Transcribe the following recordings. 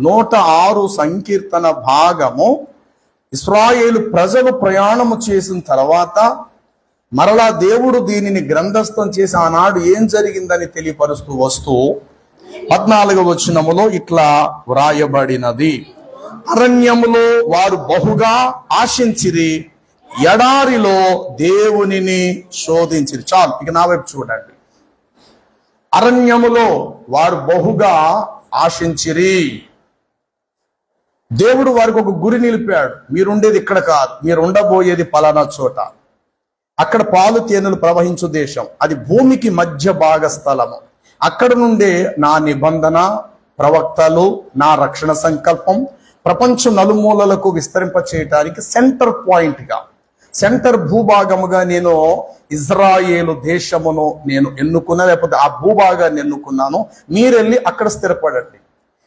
106 సంకీర్తన భాగము ఇశ్రాయేలు ప్రజలు ప్రయాణము చేసిన తర్వాత మరలా దేవుడు దీనిని గ్రంథస్థం చేసి ఆనాడు ఏం జరిగిందని తెలియపరుస్తూ వస్తూ 14వ వచనములో ఇట్లా వ్రాయబడినది. అరణ్యములో వారు బహుగా ఆశించిరి, ఎడారిలో దేవునిని శోధించిరి. చాలు, ఇక నా వైపు చూడండి. అరణ్యములో వారు బహుగా ఆశించిరి. దేవుడు వారికి ఒక గురి నిలిపాడు. మీరుండేది ఇక్కడ కాదు, మీరు ఉండబోయేది పలానా చోట. అక్కడ పాలు తేనెలు ప్రవహించు దేశం, అది భూమికి మధ్య భాగ స్థలము. అక్కడ నుండే నా నిబంధన, ప్రవక్తలు, నా రక్షణ సంకల్పం ప్రపంచం నలుమూలలకు విస్తరింప చేయటానికి సెంటర్ పాయింట్ గా, సెంటర్ భూభాగముగా నేను ఇజ్రాయేలు దేశమును నేను ఎన్నుకున్నా, లేకపోతే ఆ భూభాగాన్ని ఎన్నుకున్నాను. మీరెళ్ళి అక్కడ స్థిరపడండి.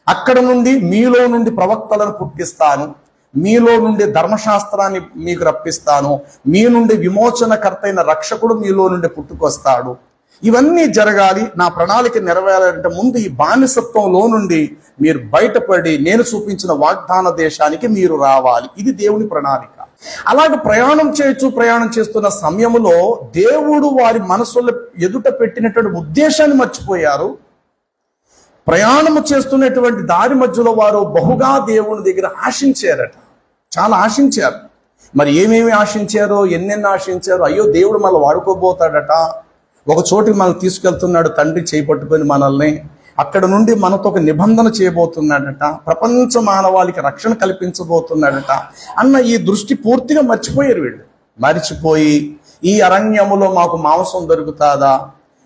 అక్కడ నుండి మీలో నుండి ప్రవక్తలను పుట్టిస్తాను, మీలో నుండి ధర్మశాస్త్రాన్ని మీకు రప్పిస్తాను, మీ నుండి విమోచనకర్త అయిన రక్షకుడు మీలో నుండి పుట్టుకొస్తాడు. ఇవన్నీ జరగాలి. నా ప్రణాళిక నెరవేరాలంటే ముందు ఈ బానిసత్వంలో నుండి మీరు బయటపడి నేను చూపించిన వాగ్దాన దేశానికి మీరు రావాలి. ఇది దేవుని ప్రణాళిక. అలాగే ప్రయాణం చేస్తున్న సమయంలో దేవుడు వారి మనసులో ఎదుట పెట్టినటువంటి ఉద్దేశాన్ని మర్చిపోయారు. ప్రయాణము చేస్తున్నటువంటి దారి మధ్యలో వారు బహుగా దేవుని దగ్గర ఆశించారట, చాలా ఆశించారు. మరి ఏమేమి ఆశించారో, ఎన్నెన్ని ఆశించారో. అయ్యో, దేవుడు మనల్ని వాడుకోబోతాడట, ఒక చోటికి మనల్ని తీసుకెళ్తున్నాడు తండ్రి చేయి పట్టుకొని మనల్ని, అక్కడ నుండి మనతో ఒక నిబంధన చేయబోతున్నాడట, ప్రపంచ మానవాళికి రక్షణ కల్పించబోతున్నాడట అన్న ఈ దృష్టి పూర్తిగా మర్చిపోయారు వీళ్ళు. మర్చిపోయి ఈ అరణ్యములో మాకు మాంసం దొరుకుతాదా,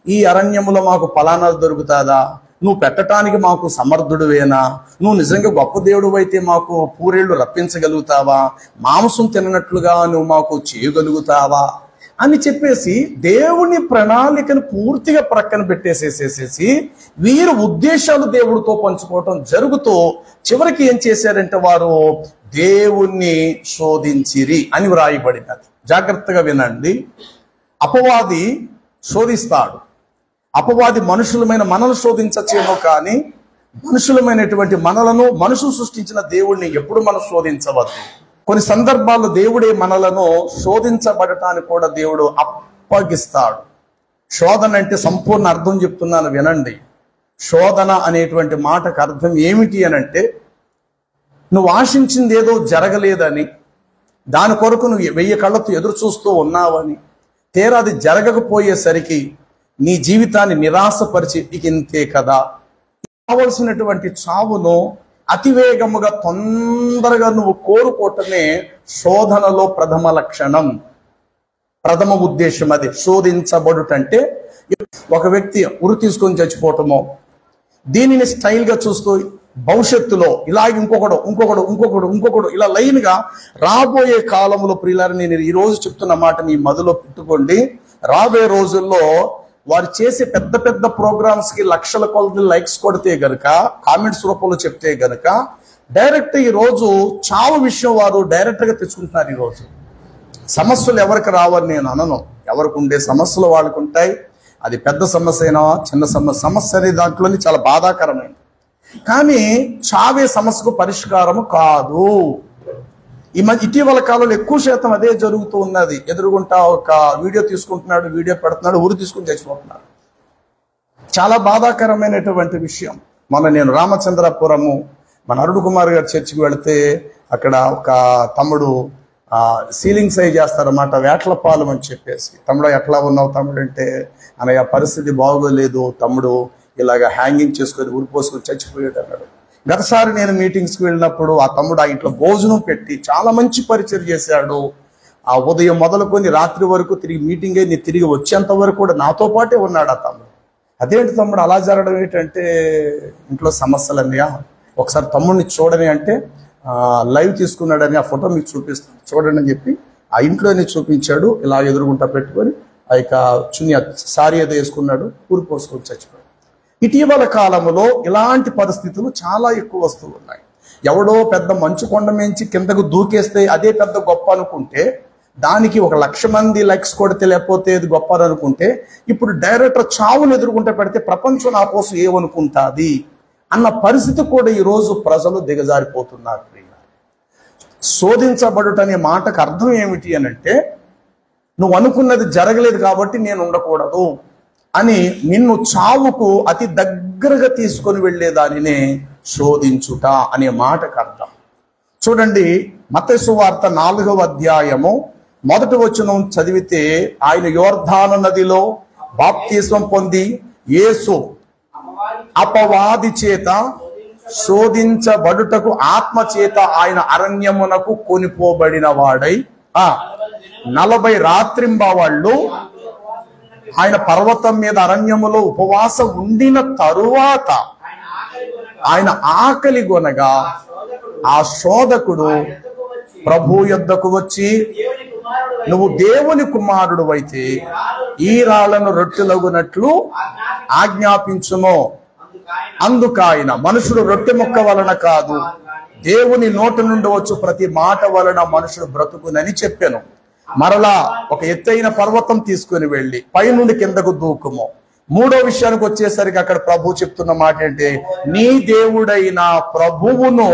ఈ అరణ్యములో మాకు ఫలానాలు దొరుకుతాదా, నువ్వు పెట్టడానికి మాకు సమర్థుడువేనా, నువ్వు నిజంగా గొప్ప దేవుడు అయితే మాకు పూరేళ్లు రప్పించగలుగుతావా, మాంసం తిననట్లుగా నువ్వు మాకు చేయగలుగుతావా అని చెప్పేసి దేవుని ప్రణాళికను పూర్తిగా ప్రక్కన పెట్టేసేసేసి వీరు ఉద్దేశాలు దేవుడితో పంచుకోవటం జరుగుతూ చివరికి ఏం చేశారంటే వారు దేవుణ్ణి శోధించిరి అని వ్రాయబడినది. జాగ్రత్తగా వినండి. అపవాది శోధిస్తాడు. అపవాది మనుషులమైన మనల్ని శోధించచ్చేమో, కానీ మనుషులమైనటువంటి మనలను, మనుషులు సృష్టించిన దేవుణ్ణి ఎప్పుడు మనం శోధించవద్దు. కొన్ని సందర్భాల్లో దేవుడే మనలను శోధించబడటానికి కూడా దేవుడు అప్పగిస్తాడు. శోధన అంటే సంపూర్ణ అర్థం చెప్తున్నాను వినండి. శోధన అనేటువంటి మాటకు అర్థం ఏమిటి అని అంటే, నువ్వు ఆశించింది ఏదో జరగలేదని, దాని కొరకు నువ్వు 1000 కళ్ళతో ఎదురు చూస్తూ ఉన్నావని, తీరా అది జరగకపోయేసరికి నీ జీవితాన్ని నిరాశపరిచి ఇక ఇంతే కదా, కావలసినటువంటి చావును అతివేగముగా తొందరగా నువ్వు కోరుకోవటమే శోధనలో ప్రథమ లక్షణం, ప్రథమ ఉద్దేశం. అది శోధించబడుటంటే ఒక వ్యక్తి ఉరి తీసుకొని చచ్చిపోవటమో, దీనిని స్టైల్గా చూస్తూ భవిష్యత్తులో ఇలాగ ఇంకొకడు ఇలా లైన్ గా రాబోయే కాలంలో, ప్రియులారా నేను ఈ రోజు చెప్తున్న మాట మీ మదిలో పెట్టుకోండి. రాబోయే రోజుల్లో వారు చేసే పెద్ద పెద్ద ప్రోగ్రామ్స్ కి లక్షల కొలది లైక్స్ కొడితే గనక, కామెంట్స్ రూపంలో చెప్తే గనక, డైరెక్ట్ ఈ రోజు చావు విషయం వారు డైరెక్ట్ గా తెచ్చుకుంటున్నారు. ఈ రోజు సమస్యలు ఎవరికి రావని నేను అనను, ఎవరికి ఉండే సమస్యలు వాళ్ళకు ఉంటాయి. అది పెద్ద సమస్య అయినా చిన్న సమస్య అనే దాంట్లోని చాలా బాధాకరమైనది. కానీ చావే సమస్యకు పరిష్కారము కాదు. ఇటీవల కాలంలో ఎక్కువ శాతం అదే జరుగుతూ ఉన్నది. ఎదురుగుంటా ఒక వీడియో తీసుకుంటున్నాడు, వీడియో పెడుతున్నాడు, ఊరు తీసుకుని చచ్చిపోతున్నాడు. చాలా బాధాకరమైనటువంటి విషయం. మొన్న నేను రామచంద్రపురము మన అరుణ్ కుమార్ గారి చర్చికి వెళితే అక్కడ ఒక తమ్ముడు సీలింగ్ సై చేస్తారన్నమాట, వేట్లపాలెం అని చెప్పేసి. తమ్ముడు ఎట్లా ఉన్నావు తమ్ముడు అంటే, అన్నయ్య పరిస్థితి బాగోలేదు తమ్ముడు, ఇలాగ హ్యాంగింగ్ చేసుకొని ఊరిపోసుకొని చచ్చిపోయాడు అన్నాడు. గతసారి నేను మీటింగ్స్కి వెళ్ళినప్పుడు ఆ తమ్ముడు ఆ ఇంట్లో భోజనం పెట్టి చాలా మంచి పరిచయం చేశాడు. ఆ ఉదయం మొదలుకొని రాత్రి వరకు తిరిగి మీటింగ్ అయ్యి తిరిగి వచ్చేంత వరకు కూడా నాతో పాటే ఉన్నాడు ఆ తమ్ముడు. అదేంటి తమ్ముడు అలా జరగడం ఏంటంటే, ఇంట్లో సమస్యలు అన్నయ్యా, ఒకసారి తమ్ముడిని చూడని అంటే లైవ్ తీసుకున్నాడని ఆ ఫోటో మీకు చూపిస్తాను చూడండి అని చెప్పి ఆ ఇంట్లోనే చూపించాడు. ఇలా ఎదురుగుంటా పెట్టుకొని ఆ యొక్క చున్నీ సారీ ఏదో వేసుకున్నాడు, ఊరు పోసుకొని చచ్చిపోయాడు. ఇటీవల కాలంలో ఇలాంటి పరిస్థితులు చాలా ఎక్కువ వస్తూ ఉన్నాయి. ఎవడో పెద్ద మంచు కొండ మించి కిందకు దూకేస్తే అదే పెద్ద గొప్ప అనుకుంటే, దానికి 1,00,000 మంది లైక్స్ కొడితే లేకపోతే ఇది గొప్ప అనుకుంటే, ఇప్పుడు డైరెక్టర్ చావును ఎదుర్కొంటే పెడితే ప్రపంచం నా కోసం ఏమనుకుంటుంది అన్న పరిస్థితి కూడా ఈరోజు ప్రజలు దిగజారిపోతున్నారు. శోధించబడుట అనే మాటకు అర్థం ఏమిటి అని అంటే, నువ్వు అనుకున్నది జరగలేదు కాబట్టి నేను ఉండకూడదు అని నిన్ను చావుకు అతి దగ్గరగా తీసుకొని వెళ్ళే దానినే శోధించుట అనే మాటకు అర్థం. చూడండి, మత్తయి సువార్త 4వ అధ్యాయము 1వ వచనం చదివితే, ఆయన యోర్దాను నదిలో బాప్తిస్మం పొంది యేసు అపవాది చేత శోధించబడుటకు ఆత్మ చేత ఆయన అరణ్యమునకు కొనిపోబడిన వాడై 40 రాత్రింబవళ్ళు ఆయన పర్వతం మీద అరణ్యములో ఉపవాసం ఉండిన తరువాత ఆయన ఆకలి గొనగా ఆ శోధకుడు ప్రభు యొద్దకు వచ్చి, నువ్వు దేవుని కుమారుడు అయితే ఈ రాళ్లను రొట్టెలగునట్లు ఆజ్ఞాపించుము. అందుకాయన, మనుషుడు రొట్టె ముక్క వలన కాదు, దేవుని నోటి నుండి వచ్చు ప్రతి మాట వలన మనుషుడు బ్రతుకునని చెప్పాను. మరలా ఒక ఎత్తైన పర్వతం తీసుకుని వెళ్ళి పైనుండి కిందకు దూకుము. 3వ విషయానికి వచ్చేసరికి అక్కడ ప్రభు చెప్తున్న మాట ఏంటి, నీ దేవుడైన ప్రభువును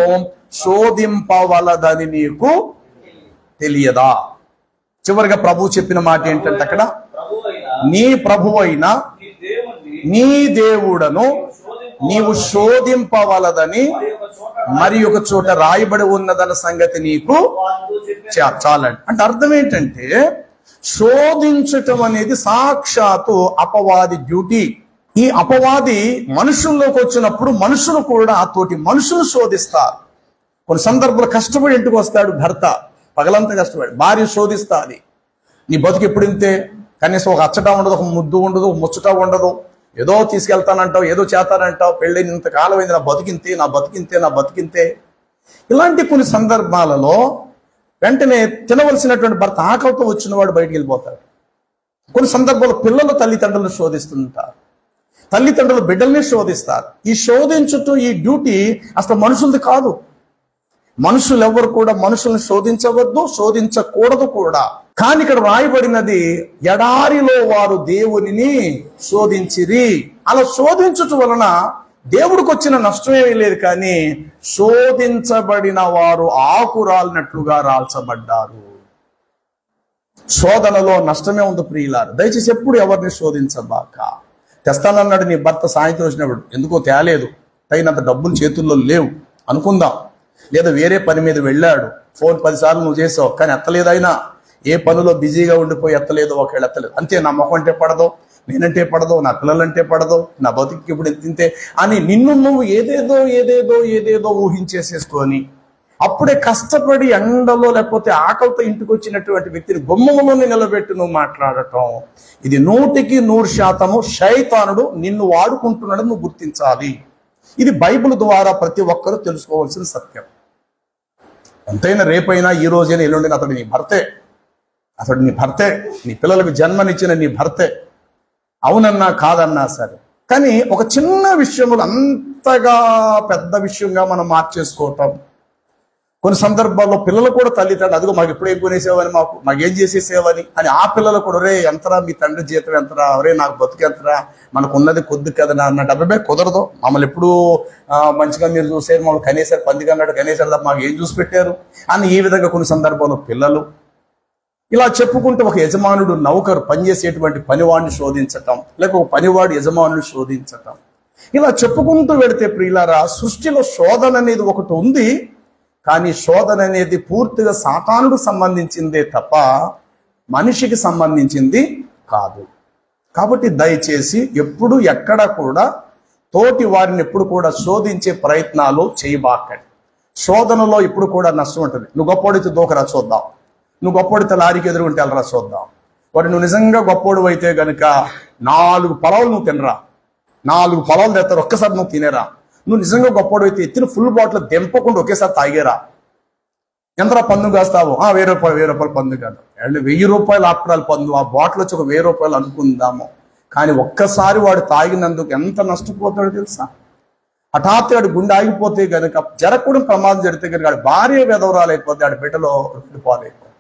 శోధింపవలదని నీకు తెలియదా? చివరిగా ప్రభు చెప్పిన మాట ఏంటంటే, అక్కడ నీ ప్రభువైన నీ దేవుడను నీవు శోధింపవలదని మరి ఒక చోట రాయబడి ఉన్నదన్న సంగతి నీకు చాలండి. అంటే అర్థం ఏంటంటే, శోధించటం అనేది సాక్షాత్తు అపవాది డ్యూటీ. ఈ అపవాది మనుషుల్లోకి వచ్చినప్పుడు మనుషులు కూడా తోటి మనుషులు శోధిస్తారు. కొన్ని సందర్భాలు కష్టపడి ఇంటికి వస్తాడు భర్త, పగలంతా కష్టపడి, భార్య శోధిస్తుంది. నీ బతుకు ఎప్పుడు ఇంతే, కనీసం ఒక అచ్చట ఉండదు, ఒక ముద్దు ఉండదు, ముచ్చట ఉండదు, ఏదో తీసుకెళ్తానంటావు, ఏదో చేస్తానంటావు, పెళ్ళైన ఇంతకాలం అయింది, నా బతికింతే నా బతికింతే నా బతికింతే. ఇలాంటి కొన్ని సందర్భాలలో వెంటనే తినవలసినటువంటి భర్త ఆకలితో వచ్చిన వాడు బయటికి వెళ్ళిపోతాడు. కొన్ని సందర్భాల్లో పిల్లలు తల్లిదండ్రులను శోధిస్తుంటారు, తల్లిదండ్రులు బిడ్డల్ని శోధిస్తారు. ఈ శోధించుటూ ఈ డ్యూటీ అసలు మనుషులది కాదు. మనుషులు ఎవరు కూడా మనుషులను శోధించవద్దు, శోధించకూడదు కూడా. కానీ ఇక్కడ రాయబడినది, ఎడారిలో వారు దేవునిని శోధించిరి. అలా శోధించుట వలన దేవుడికి వచ్చిన నష్టమేమీ లేదు, కానీ శోధించబడిన వారు ఆకురాలినట్లుగా రాల్చబడ్డారు. శోధనలో నష్టమే ఉంది ప్రియులారు. దయచేసి ఎప్పుడు ఎవరిని శోధించబాక. తెస్తానన్నాడు నీ భర్త, సాయంత్రం వచ్చినప్పుడు ఎందుకో తేలేదు, తగినంత డబ్బులు చేతుల్లో లేవు అనుకుందాం, లేదా వేరే పని మీద వెళ్ళాడు, ఫోన్ 10 సార్లు నువ్వు చేసావు కానీ ఎత్తలేదు. అయినా ఏ పనిలో బిజీగా ఉండిపోయి ఎత్తలేదు, ఒకవేళ ఎత్తలేదు, అంతే. నా మొహం అంటే పడదు, నేనంటే పడదు, నా పిల్లలంటే పడదు, నా బతుకి ఇప్పుడు తింటే అని నిన్ను నువ్వు ఏదేదో ఏదేదో ఏదేదో ఊహించేసేసుకొని అప్పుడే కష్టపడి ఎండలో లేకపోతే ఆకలితో ఇంటికి వచ్చినటువంటి వ్యక్తిని గుమ్మములోనే నిలబెట్టి నువ్వు మాట్లాడటం, ఇది 100% శైతానుడు నిన్ను వాడుకుంటున్నాడని నువ్వు గుర్తించాలి. ఇది బైబిల్ ద్వారా ప్రతి ఒక్కరూ తెలుసుకోవాల్సిన సత్యం. ఎంతైనా రేపైనా ఈ రోజైనా ఎల్లుండిన అతడు నీ భర్తే, అతడు నీ భర్తే, నీ పిల్లలకు జన్మనిచ్చిన నీ భర్తే, అవునన్నా కాదన్నా సరే. కానీ ఒక చిన్న విషయంలో అంతగా పెద్ద విషయంగా మనం మార్చేసుకోవటం, కొన్ని సందర్భాల్లో పిల్లలు కూడా తల్లిదండ్రులు అదిగో మాకు ఎప్పుడేం కొనేసేవని, మాకేం చేసేసేవని అని ఆ పిల్లలు కూడా, ఒరే ఎంతరా మీ తండ్రి జీతం ఎంతరా, ఒరే నాకు బతుకు ఎంతరా, మనకు ఉన్నది కొద్ది కదా అన్నట్టు. అబ్బాయి కుదరదు, మమ్మల్ని ఎప్పుడు మంచిగా మీరు చూసారు, మమ్మల్ని కనీసారు, పందిగా అన్నట్టు కనీసారు తప్ప మాకు ఏం చూసి పెట్టారు అని ఈ విధంగా కొన్ని సందర్భాల్లో పిల్లలు ఇలా చెప్పుకుంటూ ఒక యజమానుడు నౌకరు పనిచేసేటువంటి పనివాడిని శోధించటం, లేక ఒక పనివాడు యజమానుని శోధించటం, ఇలా చెప్పుకుంటూ వెడితే ప్రియులారా, సృష్టిలో శోధన అనేది ఒకటి ఉంది. కానీ శోధన అనేది పూర్తిగా సాతానుడికి సంబంధించిందే తప్ప మనిషికి సంబంధించింది కాదు. కాబట్టి దయచేసి ఎప్పుడు ఎక్కడ కూడా తోటి వారిని ఎప్పుడు కూడా శోధించే ప్రయత్నాలు చేయబాకండి. శోధనలో ఇప్పుడు కూడా నష్టం ఉంటుంది. నువ్వు గొప్పోడితే దూకరా చూద్దాం, నువ్వు గొప్పోడితే లారీకి ఎదురుగుంటే వెళ్ళరా చూద్దాం. వాడు నువ్వు నిజంగా గొప్పోడు అయితే గనుక 4 పొలాలు నువ్వు తినరా, 4 పొలాలు తెస్తారు ఒక్కసారి నువ్వు తినేరా. నువ్వు నిజంగా గొప్పోడు అయితే ఎత్తిన ఫుల్ బాటిల్ దింపకుండా ఒకేసారి తాగేరా. ఎంతరా పన్ను కాస్తావు? 1000 రూపాయలు పన్ను కాదు, 1000 రూపాయలు ఆపడాలి పన్ను. ఆ బాటిల్ వచ్చి ఒక 1000 రూపాయలు అనుకుందాము. కానీ ఒక్కసారి వాడు తాగినందుకు ఎంత నష్టపోతాడో తెలుసా? హఠాత్తు వాడు గుండె ఆగిపోతే కనుక, జరగకూడని ప్రమాదం జరిగితే కనుక వాడి భార్య వెధవరాలైపోతే వాడి బిడ్డలో పాలైపోతాయి.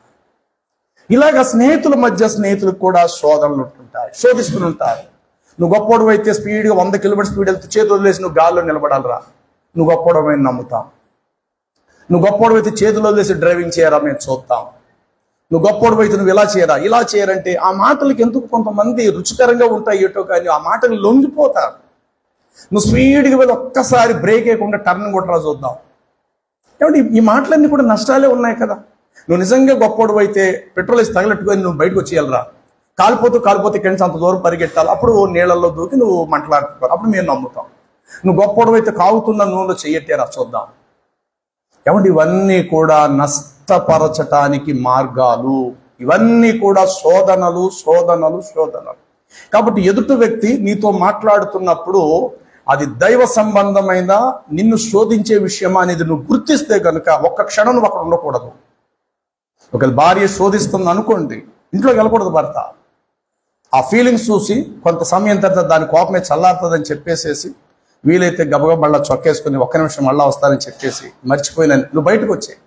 ఇలాగ స్నేహితుల మధ్య స్నేహితులకు కూడా శోధనలు ఉంటుంటాయి, శోధిస్తుంటారు. నువ్వు గొప్పోడు అయితే స్పీడ్గా 100 కిలోమీటర్ స్పీడ్ వెళ్తే చేతులు వదిలేసి నువ్వు గాల్లో నిలబడాలరా, నువ్వు గొప్పోడమని నమ్ముతాం. నువ్వు గొప్పోడు అయితే చేతులు వదిలేసి డ్రైవింగ్ చేయరా మేము చూద్దాం. నువ్వు గొప్పోడు అయితే నువ్వు ఇలా చేయరంటే ఆ మాటలకి ఎందుకు కొంతమంది రుచికరంగా ఉంటాయి ఏటో, కానీ ఆ మాటలు లొంగిపోతారు. నువ్వు స్పీడ్గా వెళ్ళి ఒక్కసారి బ్రేక్ వేయకుండా టర్న్ కొట్టరా చూద్దాం. ఏమంటే ఈ మాటలన్నీ కూడా నష్టాలే ఉన్నాయి కదా. నువ్వు నిజంగా గొప్పోడు అయితే పెట్రోల్ వేసి తగలెట్టుకొని నువ్వు బయటకు వచ్చేయాలరా, కాలిపోతూ ఇక్కడి నుంచి అంత దూరం పరిగెట్టాలి, అప్పుడు నీళ్ళల్లో దూకి నువ్వు మంటలాడుకోవాలి, అప్పుడు మేము నమ్ముతాం. నువ్వు గొప్పోడు అయితే కాగుతున్న నూనెలో చెయ్యట్టేరా చూద్దాం. ఏమంటే ఇవన్నీ కూడా నష్టపరచటానికి మార్గాలు, ఇవన్నీ కూడా శోధనలు. కాబట్టి ఎదుటి వ్యక్తి నీతో మాట్లాడుతున్నప్పుడు అది దైవ సంబంధమైన నిన్ను శోధించే విషయం అనేది నువ్వు గుర్తిస్తే కనుక ఒక్క క్షణం నువ్వు అక్కడ ఉండకూడదు. ఒకవేళ భార్య శోధిస్తుంది అనుకోండి, ఇంట్లోకి వెళ్ళకూడదు భర్త. ఆ ఫీలింగ్స్ చూసి కొంత సమయం తర్వాత దాని కోపమే చల్లారుతుందని చెప్పేసేసి వీలైతే గబగబళ్ళ చొక్కేసుకుని 1 నిమిషం మళ్ళా వస్తానని చెప్పేసి మర్చిపోయిన నువ్వు బయటకు వచ్చాయి.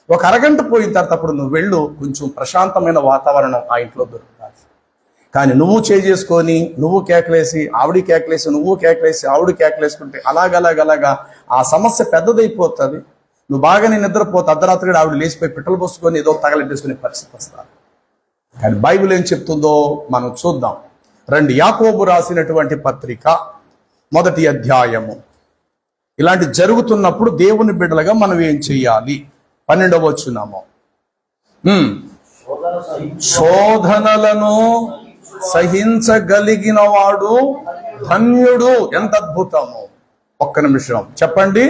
ఒక అరగంట పోయిన తర్వాత అప్పుడు నువ్వు వెళ్ళు, కొంచెం ప్రశాంతమైన వాతావరణం ఆ ఇంట్లో దొరుకుతుంది. కానీ నువ్వు చేసుకొని నువ్వు కేకలేసి ఆవిడ కేకలేసి నువ్వు కేకలేసి ఆవిడ కేకలేసుకుంటే అలాగలాగా ఆ సమస్య పెద్దదైపోతుంది. నువ్వు బాగానే నిద్రపోతే అర్ధరాత్రి ఆవిడ లేచిపోయి పిట్టలు పోసుకొని ఏదో తగలెట్టేసుకునే పరిస్థితి వస్తుంది. కానీ బైబిల్ ఏం చెప్తుందో మనం చూద్దాం. రండి, యాకోబు రాసినటువంటి పత్రిక 1వ అధ్యాయము. ఇలాంటి జరుగుతున్నప్పుడు దేవుని బిడ్డలుగా మనం ఏం చెయ్యాలి? 12వ వచనము. శోధనలను సహించగలిగిన వాడు ధన్యుడు. ఎంత అద్భుతము! 1 నిమిషం చెప్పండి.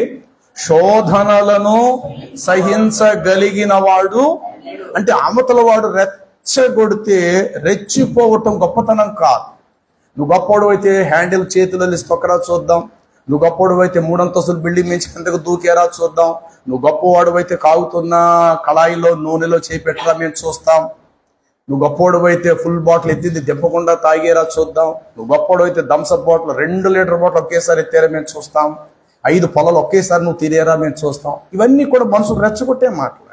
శోధనలను సహించగలిగిన వాడు అంటే అవతల వాడు రెచ్చగొడితే రెచ్చిపోవటం గొప్పతనం కాదు. నువ్వు గొప్పోడు అయితే హ్యాండిల్ చేతులలో తొక్కరా చూద్దాం. నువ్వు గొప్పోడు అయితే 3 అంతస్తుల బిల్డింగ్ నుంచి కిందకు దూకేరా చూద్దాం. నువ్వు గొప్పవాడు అయితే కాగుతున్న కళాయిలో నూనెలో చేపెట్టరా మేము చూస్తాం. నువ్వు గొప్పోడు అయితే ఫుల్ బాటిల్ ఎత్తింది దింపకుండా తాగేరా చూద్దాం. నువ్వు గొప్పోడు అయితే థమ్సప్ బాటిల్ 2 లీటర్ బాటిల్ ఒకేసారి ఎత్తేరా మేము చూస్తాం. 5 పొలాలు ఒకేసారి నువ్వు తినేరా మేము చూస్తాం. ఇవన్నీ కూడా మనసుకు రెచ్చగొట్టే మాటలు.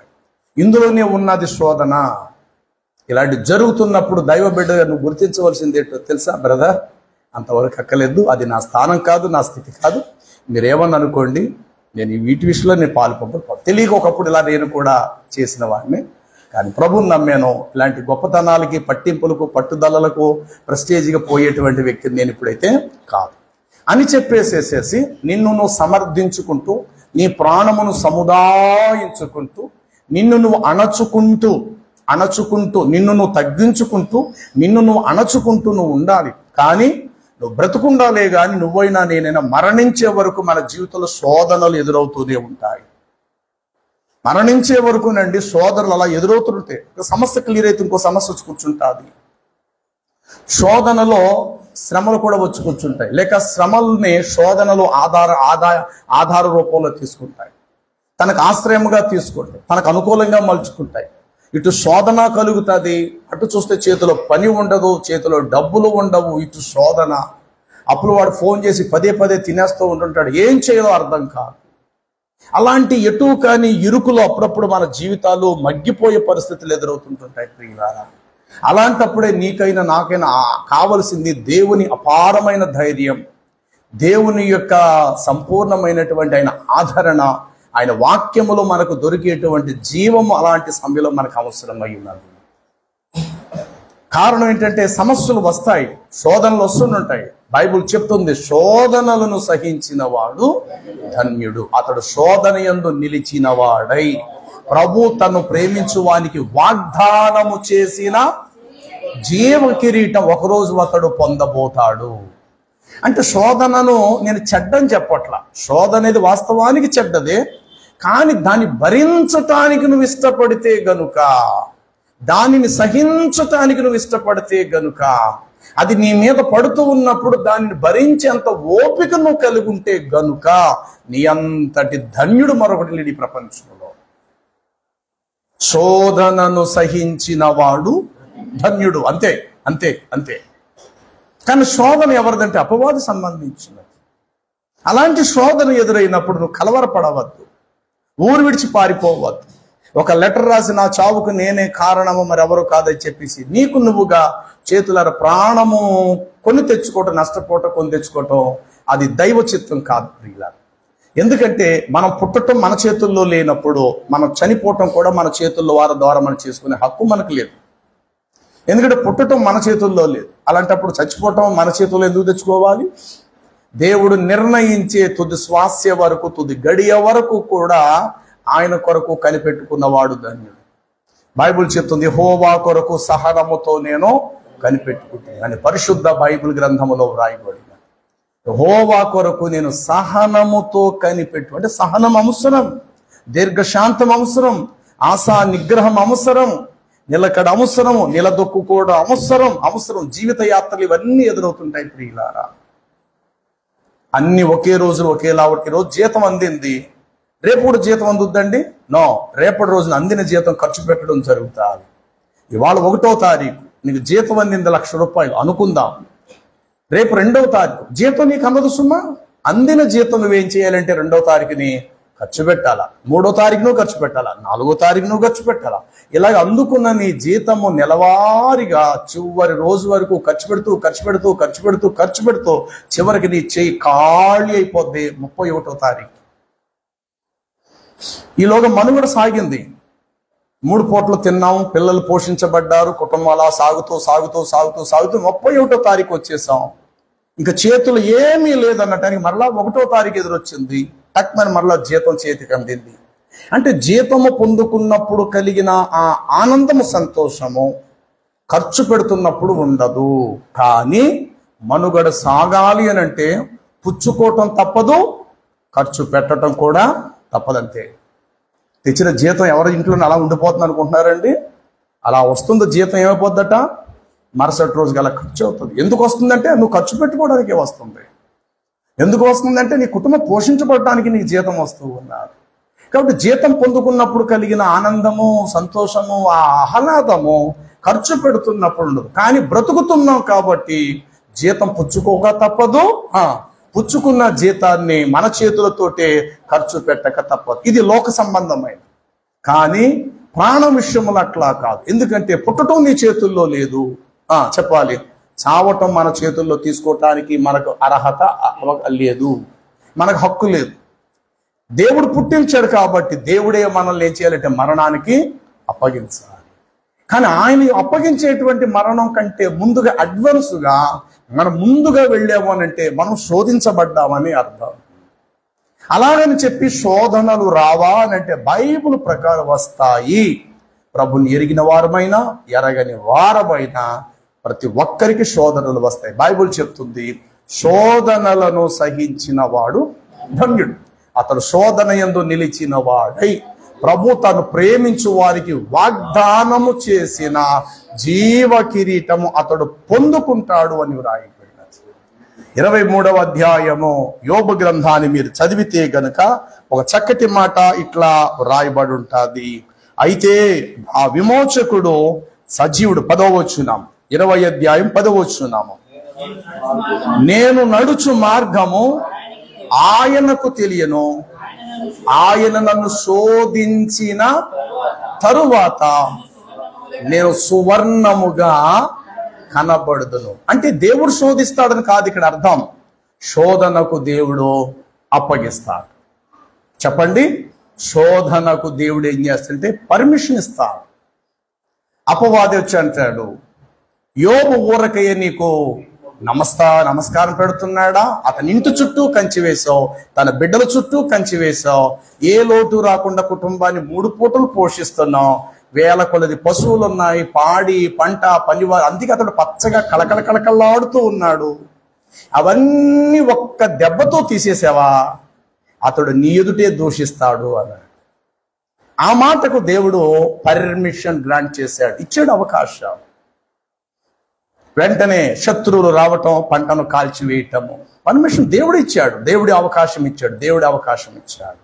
ఇందులోనే ఉన్నది శోధన. ఇలాంటి జరుగుతున్నప్పుడు దైవ బిడ్డగా నువ్వు గుర్తించవలసింది ఏంటో తెలుసా బ్రదర్? అంతవరకు అక్కలేదు, అది నా స్థానం కాదు, నా స్థితి కాదు. మీరేమని అనుకోండి, నేను వీటి విషయంలో నేను పాల్పొంపలు తెలియక ఒకప్పుడు ఇలా నేను కూడా చేసిన వాడిని. కానీ ప్రభువుని నమ్మాను. ఇలాంటి గొప్పతనాలకి పట్టింపులకు పట్టుదలలకు ప్రెస్టేజ్గా పోయేటువంటి వ్యక్తిని నేను ఇప్పుడైతే కాదు అని చెప్పేసేసేసి నిన్ను నువ్వు సమర్థించుకుంటూ నీ ప్రాణమును సముదాయించుకుంటూ నిన్ను నువ్వు అణచుకుంటూ నిన్ను నువ్వు తగ్గించుకుంటూ నిన్ను నువ్వు అణచుకుంటూ నువ్వు ఉండాలి. కానీ నువ్వు బ్రతుకుండాలే కానీ నువ్వైనా నేనైనా మరణించే వరకు మన జీవితంలో శోధనలు ఎదురవుతూనే ఉంటాయి. మరణించే వరకు నండి శోధనలు అలా ఎదురవుతుంటే ఒక సమస్య క్లియర్ అయితే ఇంకో సమస్య వచ్చి కూర్చుంటుంది. శోధనలో శ్రమలు కూడా వచ్చి కూర్చుంటాయి, లేక శ్రమల్ని శోధనలు ఆధార రూపంలో తీసుకుంటాయి, తనకు ఆశ్రయముగా తీసుకుంటాయి, తనకు అనుకూలంగా మలుచుకుంటాయి. ఇటు శోధన కలుగుతుంది, అటు చూస్తే చేతిలో పని ఉండదు, చేతిలో డబ్బులు ఉండవు. ఇటు శోధన, అప్పుడు వాడు ఫోన్ చేసి పదే తినేస్తూ ఉంటుంటాడు, ఏం చేయాలో అర్థం కాదు. అలాంటి ఎటు కాని ఇరుకులో అప్పుడప్పుడు మన జీవితాలు మగ్గిపోయే పరిస్థితులు ఎదురవుతుంటుంటాయి ప్రియులారా. అలాంటప్పుడే నీకైనా నాకైనా కావలసింది దేవుని అపారమైన ధైర్యం, దేవుని యొక్క సంపూర్ణమైనటువంటి ఆయన ఆదరణ, ఆయన వాక్యములో మనకు దొరికేటువంటి జీవము అలాంటి సమయంలో మనకు అవసరమై ఉన్నది. కారణం ఏంటంటే సమస్యలు వస్తాయి, శోధనలు వస్తుంటాయి. బైబుల్ చెప్తుంది, శోధనలను సహించిన వాడు ధన్యుడు. అతడు శోధన యందు నిలిచిన వాడై ప్రభు తను ప్రేమించు వానికి వాగ్దానము చేసిన జీవ కిరీటం ఒకరోజు అతడు పొందబోతాడు. అంటే శోధనను నేను చెడ్డని చెప్పట్లా, శోధన అనేది వాస్తవానికి చెడ్డదే. కానీ దాన్ని భరించటానికి నువ్వు ఇష్టపడితే గనుక, దానిని సహించటానికి నువ్వు ఇష్టపడితే గనుక, అది నీ మీద పడుతూ ఉన్నప్పుడు దానిని భరించేంత ఓపిక నువ్వు కలిగి ఉంటే గనుక నీ అంతటి ధన్యుడు మరొకటి లేడు ఈ ప్రపంచంలో. శోధనను సహించిన వాడు ధన్యుడు. అంతే అంతే అంతే. కానీ శోధన ఎవరిదంటే అపవాది సంబంధించినది. అలాంటి శోధన ఎదురైనప్పుడు నువ్వు కలవరపడవద్దు, ఊరు విడిచి పారిపోవద్దు. ఒక లెటర్ రాసి నా చావుకు నేనే కారణము మరెవరు కాదని చెప్పేసి నీకు నువ్వుగా చేతులార ప్రాణము కొని తెచ్చుకోవటం, నష్టపోవటం, కొని తెచ్చుకోవటం అది దైవ చిత్తం కాదు ప్రియులారా. ఎందుకంటే మనం పుట్టడం మన చేతుల్లో లేనప్పుడు మనం చనిపోవటం కూడా మన చేతుల్లో వారి ద్వారా మనం చేసుకునే హక్కు మనకు లేదు. ఎందుకంటే పుట్టడం మన చేతుల్లో లేదు. అలాంటప్పుడు చచ్చిపోవటం మన చేతుల్లో ఎందుకు తెచ్చుకోవాలి? దేవుడు నిర్ణయించే తుది శ్వాస వరకు, తుది గడియ వరకు కూడా ఆయన కొరకు కనిపెట్టుకున్నవాడు ధన్యుడు. బైబిల్ చెప్తుంది, యెహోవా కొరకు సహనముతో నేను కనిపెట్టుకుంటాను అని పరిశుద్ధ బైబిల్ గ్రంథములో వ్రాయబడింది. యెహోవా కొరకు నేను సహనముతో కనిపెట్టు అంటే సహనం అవసరం, దీర్ఘశాంతం అవసరం, ఆశా నిగ్రహం అవసరం, నిలకడ అవసరము, నిలదొక్కుకోవడం అవసరం. జీవిత యాత్రలు ఇవన్నీ ఎదురవుతుంటాయి ప్రియులారా. అన్ని ఒకే రోజు ఒకేలా. రోజు జీతం అందింది, రేపు కూడా జీతం అందుద్దండి? నో. రేపటి రోజున అందిన జీతం ఖర్చు పెట్టడం జరుగుతుంది. ఇవాళ 1వ తారీఖు నీకు జీతం అందింది 1,00,000 రూపాయలు అనుకుందాం. రేపు 2వ తారీఖు జీతం నీకు అందదు సుమా. అందిన జీతం నువ్వేం చేయాలంటే 2వ తారీఖుని ఖర్చు పెట్టాలా, 3వ తారీఖు నువ్వు ఖర్చు పెట్టాలా, 4వ తారీఖు నువ్వు ఖర్చు పెట్టాలా. ఇలాగ అందుకున్న నీ జీతము నెలవారీగా చివరి రోజు వరకు ఖర్చు పెడుతూ చివరికి నీ చెయ్యి ఖాళీ అయిపోద్ది 31వ తారీఖు. ఈలోగా మనుగడ సాగింది. 3 పూటలు తిన్నాం, పిల్లలు పోషించబడ్డారు, కుటుంబం అలా సాగుతూ 31వ తారీఖు వచ్చేసాం. ఇంకా చేతులు ఏమీ లేదన్నటానికి మరలా 1వ తారీఖు ఎదురొచ్చింది. టక్మని మరలా జీతం చేతికి అందింది. అంటే జీతము పొందుకున్నప్పుడు కలిగిన ఆ ఆనందము, సంతోషము ఖర్చు పెడుతున్నప్పుడు ఉండదు. కానీ మనుగడ సాగాలి అని అంటే పుచ్చుకోవటం తప్పదు, ఖర్చు పెట్టడం కూడా తప్పదంతే. తెచ్చిన జీతం ఎవరి ఇంట్లో అలా ఉండిపోతుంది అనుకుంటున్నారండి? అలా వస్తుంది జీతం, ఏమైపోద్దట మరుసటి రోజు గల ఖర్చు అవుతుంది. ఎందుకు వస్తుందంటే నువ్వు ఖర్చు పెట్టుకోవడానికే వస్తుంది. ఎందుకు వస్తుందంటే నీ కుటుంబం పోషించబడటానికి నీకు జీతం వస్తూ ఉన్నారు. కాబట్టి జీతం పొందుకున్నప్పుడు కలిగిన ఆనందము, సంతోషము, ఆ ఆహ్లాదము ఖర్చు పెడుతున్నప్పుడు ఉండదు. కానీ బ్రతుకుతున్నాం కాబట్టి జీతం పుచ్చుకోక తప్పదు. పుచ్చుకున్న జీతాన్ని మన చేతులతోటే ఖర్చు పెట్టక తప్పదు. ఇది లోక సంబంధమైనది. కానీ ప్రాణం విషయంలో అట్లా కాదు. ఎందుకంటే పుట్టడం నీ చేతుల్లో లేదు, చెప్పాలి. చావటం మన చేతుల్లో తీసుకోవటానికి మనకు అర్హత లేదు, మనకు హక్కు లేదు. దేవుడు పుట్టించాడు కాబట్టి దేవుడే మనల్ని ఏం చేయాలంటే మరణానికి అప్పగించాలి. కానీ ఆయన అప్పగించేటువంటి మరణం కంటే ముందుగా అడ్వాన్స్గా మనం ముందుగా వెళ్ళాము అని అంటే మనం శోధించబడ్డామని అర్థం. అలాగని చెప్పి శోధనలు రావా అని అంటే బైబిల్ ప్రకారం వస్తాయి. ప్రభుని ఎరిగిన వారమైనా ఎరగని వారమైనా ప్రతి ఒక్కరికి శోధనలు వస్తాయి. బైబిల్ చెప్తుంది, శోధనలను సహించిన వాడు ధన్యుడు. అతడు శోధన యందు నిలిచిన వాడై ప్రభు తను ప్రేమించు వారికి వాగ్దానము చేసిన జీవ కిరీటము అతడు పొందుకుంటాడు అని వ్రాయబడినది. 23వ అధ్యాయము యోబు గ్రంథాన్ని మీరు చదివితే గనుక ఒక చక్కటి మాట ఇట్లా వ్రాయబడి ఉంటుంది. అయితే ఆ విమోచకుడు సజీవుడు. 10వ వచనం, 20వ అధ్యాయం 10వ వచనం, నేను నడుచు మార్గము ఆయనకు తెలియను, ఆయన నన్ను శోధించిన తరువాత నేను సువర్ణముగా కనబడుదును. అంటే దేవుడు శోధిస్తాడని కాదు ఇక్కడ అర్థం. శోధనకు దేవుడు అప్పగిస్తాడు. చెప్పండి, శోధనకు దేవుడు ఏం చేస్తాడంటే పర్మిషన్ ఇస్తాడు. అపవాది వచ్చి అంటాడు, యోబు ఊరకయ్య నీకు నమస్కారం పెడుతున్నాడా? అతని ఇంటి చుట్టూ కంచి వేశావు, తన బిడ్డల చుట్టూ కంచి వేశావు, ఏ లోటు రాకుండా కుటుంబాన్ని 3 పూటలు పోషిస్తున్నావు, వేల కొలది పశువులు ఉన్నాయి, పాడి పంట పనివారు, అందుకే అతడు పచ్చగా కళకళలాడుతూ ఉన్నాడు. అవన్నీ ఒక్క దెబ్బతో తీసేసావా? అతడు నీ ఎదుటే దూషిస్తాడు అన్నాడు. ఆ మాటకు దేవుడు పర్మిషన్ గ్రాంట్ చేశాడు, ఇచ్చాడు అవకాశం. వెంటనే శత్రువులు రావటం, పంటను కాల్చివేయటము పర్మిషన్ దేవుడు ఇచ్చాడు. దేవుడి అవకాశం ఇచ్చాడు.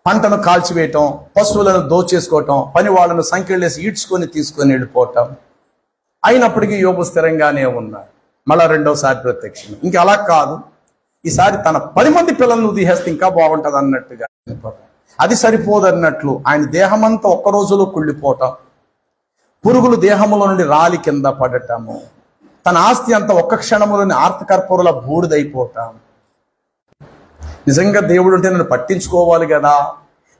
పంటను కాల్చివేయటం, పశువులను దోచేసుకోవటం, పని వాళ్ళను సంఖ్యలేసి ఈడ్చుకొని తీసుకొని వెళ్ళిపోవటం. అయినప్పటికీ యోబు స్థిరంగానే ఉన్నాడు. మళ్ళా 2వసారి ప్రత్యక్షం. ఇంకా అలా కాదు, ఈసారి తన 10 మంది పిల్లలను తీసేస్తే ఇంకా బాగుంటుంది అన్నట్టుగా అది సరిపోదన్నట్లు ఆయన దేహమంతా ఒక్క రోజులో కుళ్ళిపోవటం, పురుగులు దేహములో నుండి రాలి కింద పడటము, తన ఆస్తి అంతా ఒక్క క్షణములోని ఆర్తకర్పూరల బూడిదైపోవటం. నిజంగా దేవుడు ఉంటే నన్ను పట్టించుకోవాలి కదా,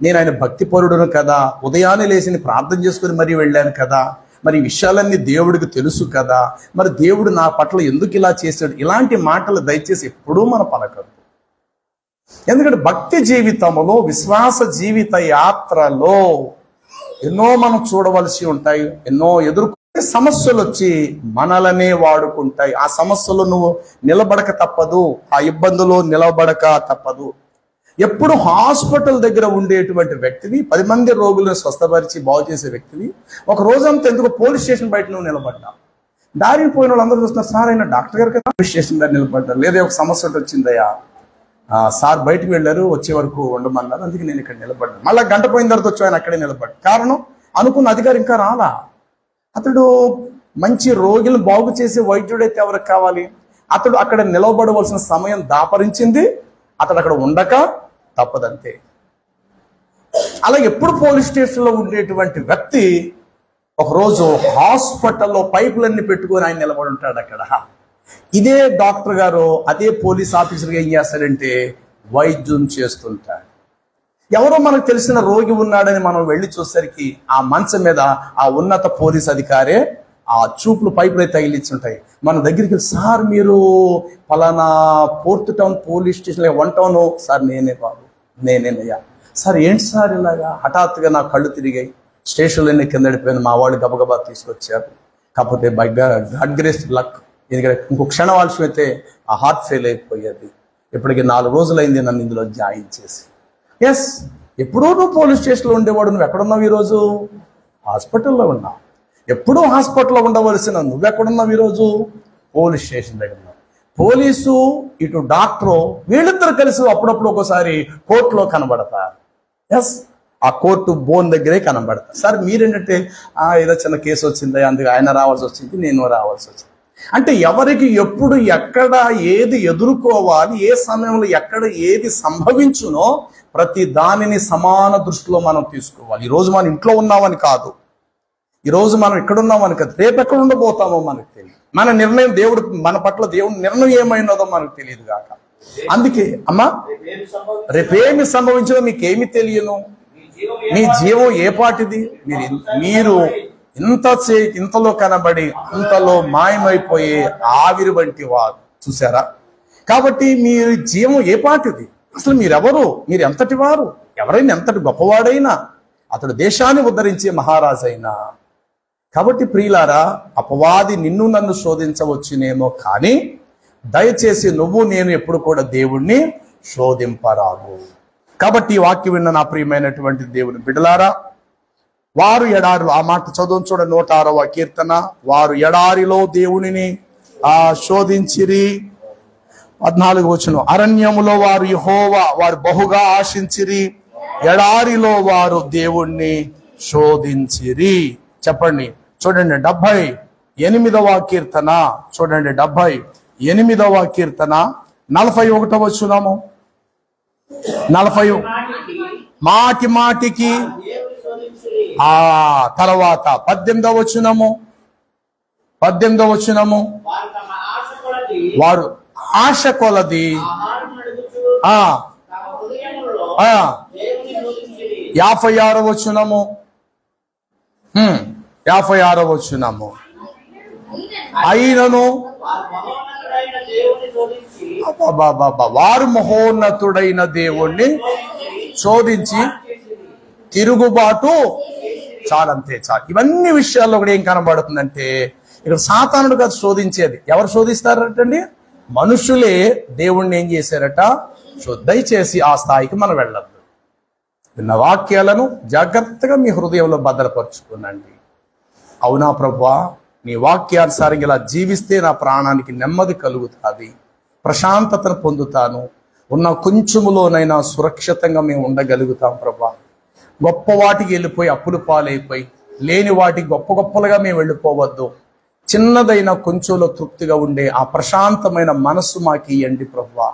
నేను ఆయన భక్తిపరుడును కదా, ఉదయాన్నే లేచి ప్రార్థన చేసుకుని మరీ వెళ్ళాను కదా, మరి ఈ విషయాలన్నీ దేవుడికి తెలుసు కదా, మరి దేవుడు నా పట్ల ఎందుకు ఇలా చేశాడు, ఇలాంటి మాటలు దయచేసి ఎప్పుడూ మన పలకద్దు. ఎందుకంటే భక్తి జీవితంలో, విశ్వాస జీవిత యాత్రలో ఎన్నో మనం చూడవలసి ఉంటాయి, ఎన్నో ఎదుర్కొనే సమస్యలు వచ్చి మనలనే వాడుకుంటాయి. ఆ సమస్యలు నువ్వు నిలబడక తప్పదు, ఆ ఇబ్బందులు నిలబడక తప్పదు. ఎప్పుడు హాస్పిటల్ దగ్గర ఉండేటువంటి వ్యక్తివి, 10 మంది రోగులను స్వస్థపరిచి బాగు చేసే వ్యక్తివి, ఒక రోజంతా ఎందుకు పోలీస్ స్టేషన్ బయట నువ్వు నిలబడ్డా, దారిని పోయిన వాళ్ళు అందరూ చూస్తున్నారు, సార్ అయినా డాక్టర్ గారు కదా పోలీస్ స్టేషన్ దగ్గర నిలబడ్డారు, లేదా ఒక సమస్య వచ్చిందయ్యా, సార్ బయటకు వెళ్ళారు, వచ్చే వరకు ఉండమన్నారు, అందుకే నేను ఇక్కడ నిలబడ్డాను. మళ్ళీ గంట పోయిన తర్వాత వచ్చి ఆయన అక్కడే నిలబడ్డాడు. కారణం, అనుకున్న అధికారి ఇంకా రాలా. అతడు మంచి రోగులను బాగు చేసే వైద్యుడైతే ఎవరికి కావాలి? అతడు అక్కడ నిలబడవలసిన సమయం దాపరించింది, అతడు అక్కడ ఉండక తప్పదంతే. అలా ఎప్పుడు పోలీస్ స్టేషన్లో ఉండేటువంటి వ్యక్తి ఒకరోజు హాస్పిటల్లో పైపులన్నీ పెట్టుకొని ఆయన నిలబడి ఉంటాడు అక్కడ. ఇదే డాక్టర్ గారు అదే పోలీస్ ఆఫీసర్గా ఏం చేస్తాడంటే వైద్యం చేస్తుంటాడు. ఎవరో మనకు తెలిసిన రోగి ఉన్నాడని మనం వెళ్ళి చూసేసరికి ఆ మంచం మీద ఆ ఉన్నత పోలీస్ అధికారే ఆ చూపులు పైపులే తగిలించుంటాయి. మన దగ్గరికి వెళ్ళి, సార్ మీరు ఫలానా పోర్ట్ టౌన్ పోలీస్ స్టేషన్లో 1 టౌన్ సార్, నేనే బాబు, నేనేనయ్యా. సార్ ఏంటి సార్ ఇలాగా? హఠాత్తుగా నా కళ్ళు తిరిగాయి, స్టేషన్లోనే కిందడిపోయాను, మా వాళ్ళు గబగబా తీసుకొచ్చారు. కాకపోతే బై గాడ్ గ్రేస్ లక్, ఎందుకంటే ఇంకో క్షణం ఆలస్యం అయితే ఆ హార్ట్ ఫెయిల్ అయిపోయేది. ఇప్పటికి 4 రోజులైంది నన్ను ఇందులో జాయిన్ చేసి. ఎస్, ఎప్పుడూ నువ్వు పోలీస్ స్టేషన్లో ఉండేవాడు, నువ్వు ఎక్కడున్నావు ఈరోజు? హాస్పిటల్లో ఉన్నావు. ఎప్పుడూ హాస్పిటల్లో ఉండవలసిన నువ్వెక్కడున్నావు ఈరోజు? పోలీస్ స్టేషన్ దగ్గర ఉన్నావు. పోలీసు ఇటు డాక్టరు వీళ్ళిద్దరు కలిసి అప్పుడప్పుడు ఒక్కోసారి కోర్టులో కనబడతారు. ఎస్, ఆ కోర్టు బోన్ దగ్గరే కనబడతారు. సార్ మీరేంటంటే ఏదో చిన్న కేసు వచ్చిందా, అందుకు ఆయన రావాల్సి వచ్చింది, నేను రావాల్సి వచ్చింది. అంటే ఎవరికి ఎప్పుడు ఎక్కడ ఏది ఎదుర్కోవాలి, ఏ సమయంలో ఎక్కడ ఏది సంభవించునో ప్రతి దానిని సమాన దృష్టిలో మనం తీసుకోవాలి. ఈరోజు మనం ఇంట్లో ఉన్నామని కాదు, ఈరోజు మనం ఎక్కడున్నామని కాదు, రేపు ఎక్కడ ఉండబోతామో మనకు తెలియదు. మన నిర్ణయం దేవుడు మన పట్ల దేవుడి నిర్ణయం ఏమైనదో మనకు తెలియదు కాక. అందుకే అమ్మా, రేపేమి సంభవించదో మీకేమి తెలియను, మీ జీవం ఏ పాటిది, మీరు ఇంతలో కనబడి అంతలో మాయమైపోయే ఆవిరి వంటి వారు, చూసారా? కాబట్టి మీ జీవం ఏ పాటిది, అసలు మీరెవరు, మీరు ఎంతటి వారు? ఎవరైనా ఎంతటి గొప్పవాడైనా అతడు దేశాన్ని ఉద్ధరించే మహారాజు అయినా. కాబట్టి ప్రియులారా, అపవాది నిన్ను నన్ను శోధించవచ్చునేమో, కానీ దయచేసి నువ్వు నేను ఎప్పుడు కూడా దేవుణ్ణి శోధింపరాదు. కాబట్టి ఈ వాక్యం విన్న నా ప్రియమైనటువంటి దేవుని బిడ్డలారా, వారు ఎడారిలో, ఆ మాట చదువు చూడ 106వ కీర్తన, వారు ఎడారిలో దేవునిని శోధించిరి. 14వ వచనం, అరణ్యములో వారు యెహోవా వారు బహుగా ఆశించిరి, ఎడారిలో వారు దేవుణ్ణి శోధించిరి. చెప్పండి, చూడండి 78వ కీర్తన, చూడండి 78వ కీర్తన 41వ వచనము, 40 మాటి మాటికి. తర్వాత 18వ వచనము, వారు ఆశ కొలది 56వ వచనము, 56వ వచనము, అయినను వారు మహోన్నతుడైన దేవుణ్ణి శోధించి తిరుగుబాటు, చాలంతే చాలు. ఇవన్నీ విషయాల్లో కూడా ఏం కనబడుతుందంటే, ఇక్కడ సాతానుడు కాదు శోధించేది. ఎవరు శోధిస్తారటండి? మనుషులే దేవుణ్ణి ఏం చేశారట? దయచేసి ఆ స్థాయికి మనం వెళ్ళద్దు. విన్న వాక్యాలను జాగ్రత్తగా మీ హృదయంలో భద్రపరుచుకునండి. అవునా ప్రభువా, నీ వాక్యానుసారంగా ఇలా జీవిస్తే నా ప్రాణానికి నెమ్మది కలుగుతుంది, ప్రశాంతతను పొందుతాను, ఉన్న కొంచెములోనైనా సురక్షితంగా మేము ఉండగలుగుతాం ప్రభా. గొప్ప వాటికి వెళ్ళిపోయి అప్పులు పాలైపోయి లేని వాటికి గొప్ప గొప్పలుగా మేము వెళ్ళిపోవద్దు. చిన్నదైన కొంచెంలో తృప్తిగా ఉండే ఆ ప్రశాంతమైన మనస్సు మాకు ఇయ్యండి ప్రభువా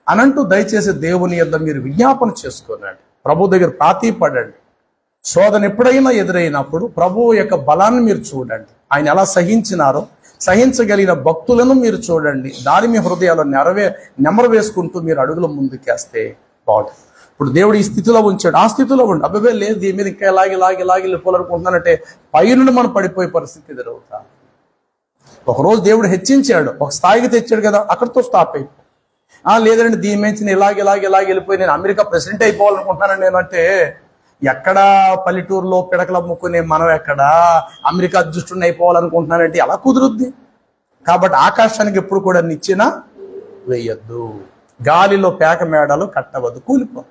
అనంటూ దయచేసి దేవుని యొద్ద మీరు విజ్ఞాపన చేసుకోనండి. ప్రభు దగ్గర ప్రాతిపడండి. శోధన ఎప్పుడైనా ఎదురైనప్పుడు ప్రభువు యొక్క బలాన్ని మీరు చూడండి. ఆయన ఎలా సహించినారో సహించగలిగిన భక్తులను మీరు చూడండి. దాని మీ హృదయాల్లో నెమరు వేసుకుంటూ మీరు అడుగులు ముందుకేస్తే బాగుంటుంది. ఇప్పుడు దేవుడు ఈ స్థితిలో ఉంచాడు, ఆ స్థితిలో ఉండి అబ్బాబే లేదు దీని మీద ఇంకా ఇలాగి వెళ్ళిపోవాలనుకుంటున్నానంటే పైనుండి మనం పడిపోయే పరిస్థితి ఎదురవుతా. ఒకరోజు దేవుడు హెచ్చించాడు, ఒక స్థాయికి తెచ్చాడు కదా, అక్కడితో స్టాప్ అయిపో. లేదండి దీని మించి ఇలాగి వెళ్ళిపోయి నేను అమెరికా ప్రెసిడెంట్ అయిపోవాలనుకుంటున్నాను నేనంటే, ఎక్కడ పల్లెటూరులో పిడకల ముక్కునే మనం ఎక్కడ అమెరికా అధ్యక్షుడిని అయిపోవాలనుకుంటున్నానంటే ఎలా కుదురుద్ది? కాబట్టి ఆకాశానికి ఎప్పుడు కూడా నిచ్చెన వేయొద్దు, గాలిలో పేక మేడలు కట్టవద్దు, కూలిపో.